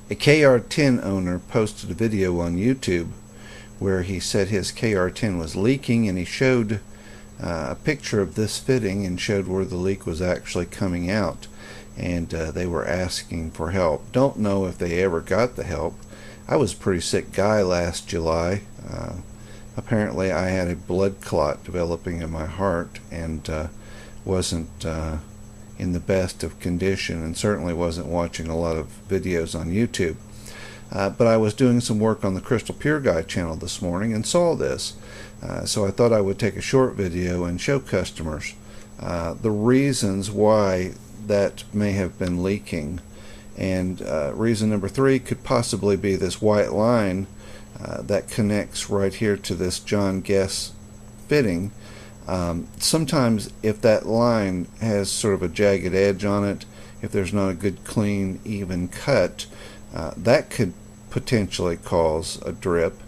A KR10 owner posted a video on YouTube where he said his KR10 was leaking, and he showed a picture of this fitting and showed where the leak was actually coming out, and they were asking for help. Don't know if they ever got the help. I was a pretty sick guy last July. Apparently I had a blood clot developing in my heart, and wasn't in the best of condition, and certainly wasn't watching a lot of videos on YouTube. But I was doing some work on the Krystal Pure Guy channel this morning and saw this. So I thought I would take a short video and show customers the reasons why that may have been leaking. And reason number 3 could possibly be this white line that connects right here to this John Guess fitting. Sometimes if that line has sort of a jagged edge on it, if there's not a good clean even cut, that could potentially cause a drip.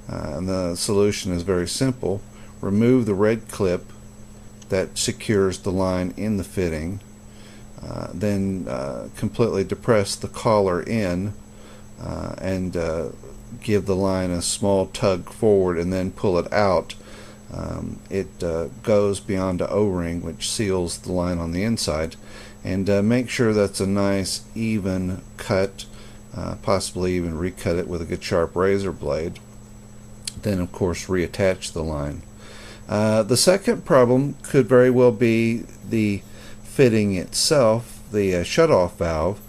And the solution is very simple. Remove the red clip that secures the line in the fitting, then completely depress the collar in, and give the line a small tug forward and then pull it out. It goes beyond the O-ring, which seals the line on the inside, and make sure that's a nice even cut, possibly even recut it with a good sharp razor blade. Then of course reattach the line. The second problem could very well be the fitting itself, the shutoff valve.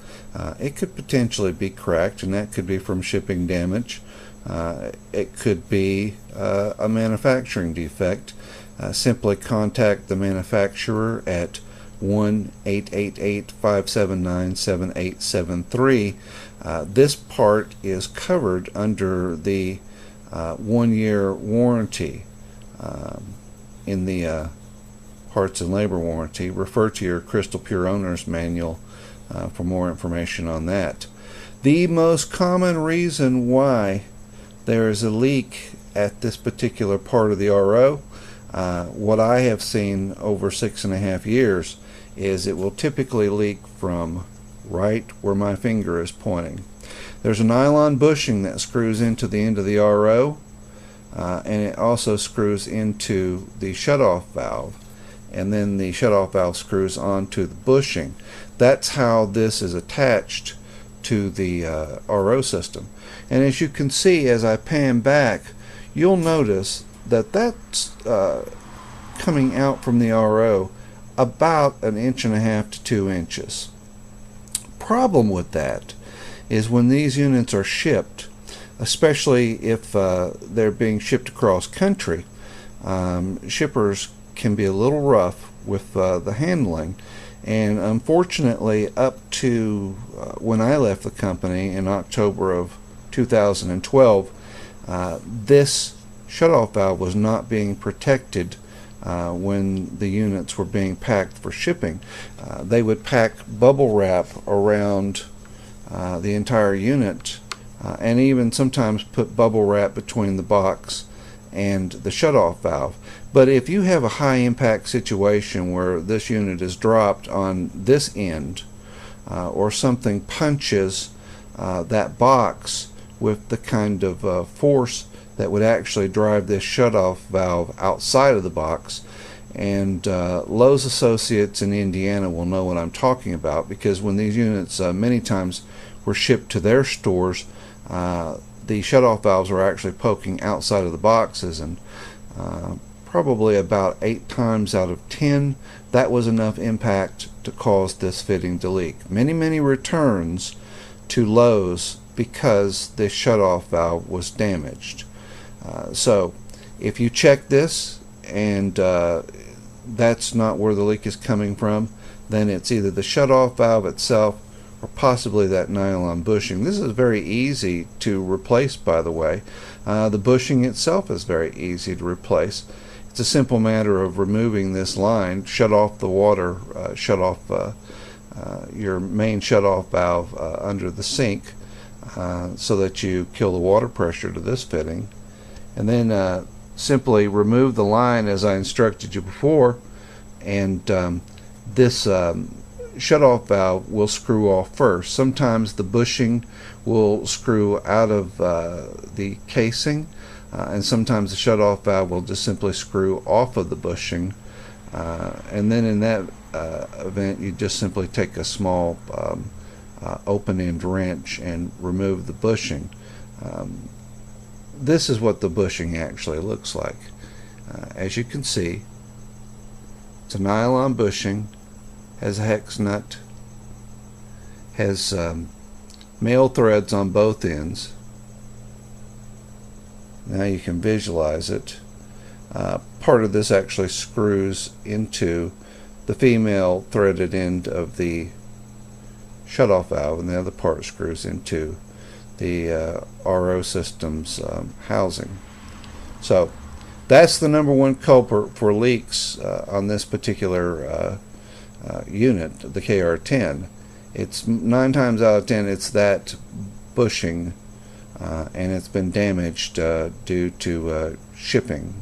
It could potentially be cracked, and that could be from shipping damage. It could be a manufacturing defect. Simply contact the manufacturer at 1-888-579-7873. This part is covered under the 1-year warranty in the parts and labor warranty. Refer to your Krystal Pure Owner's Manual for more information on that. The most common reason why there is a leak at this particular part of the RO, what I have seen over 6.5 years, is it will typically leak from right where my finger is pointing. There's a nylon bushing that screws into the end of the RO, and it also screws into the shutoff valve, and then the shutoff valve screws onto the bushing. That's how this is attached to the RO system. And as you can see, as I pan back, you'll notice that that's coming out from the RO about 1.5 to 2 inches. Problem with that is when these units are shipped, especially if they're being shipped across country, shippers can be a little rough with the handling. And unfortunately, up to when I left the company in October of 2012, this shutoff valve was not being protected when the units were being packed for shipping. They would pack bubble wrap around the entire unit, and even sometimes put bubble wrap between the box and the shutoff valve. But if you have a high impact situation where this unit is dropped on this end, or something punches that box with the kind of force that would actually drive this shutoff valve outside of the box, and Lowe's associates in Indiana will know what I'm talking about, because when these units many times were shipped to their stores, the shutoff valves were actually poking outside of the boxes, and probably about 8 times out of 10 that was enough impact to cause this fitting to leak. Many returns to Lowe's because this shutoff valve was damaged. So if you check this and that's not where the leak is coming from, then it's either the shutoff valve itself or possibly that nylon bushing. This is very easy to replace, by the way. The bushing itself is very easy to replace. It's a simple matter of removing this line, shut off the water, shut off your main shutoff valve under the sink, so that you kill the water pressure to this fitting, and then simply remove the line as I instructed you before, and this shutoff valve will screw off first. Sometimes the bushing will screw out of the casing, and sometimes the shutoff valve will just simply screw off of the bushing. And then in that event, you just simply take a small open-end wrench and remove the bushing. This is what the bushing actually looks like. As you can see, it's a nylon bushing, has a hex nut, has male threads on both ends. Now you can visualize it. Part of this actually screws into the female threaded end of the shutoff valve, and the other part screws into the RO system's housing. So that's the number one culprit for leaks on this particular unit, the KR10. It's 9 times out of 10 it's that bushing, and it's been damaged due to shipping.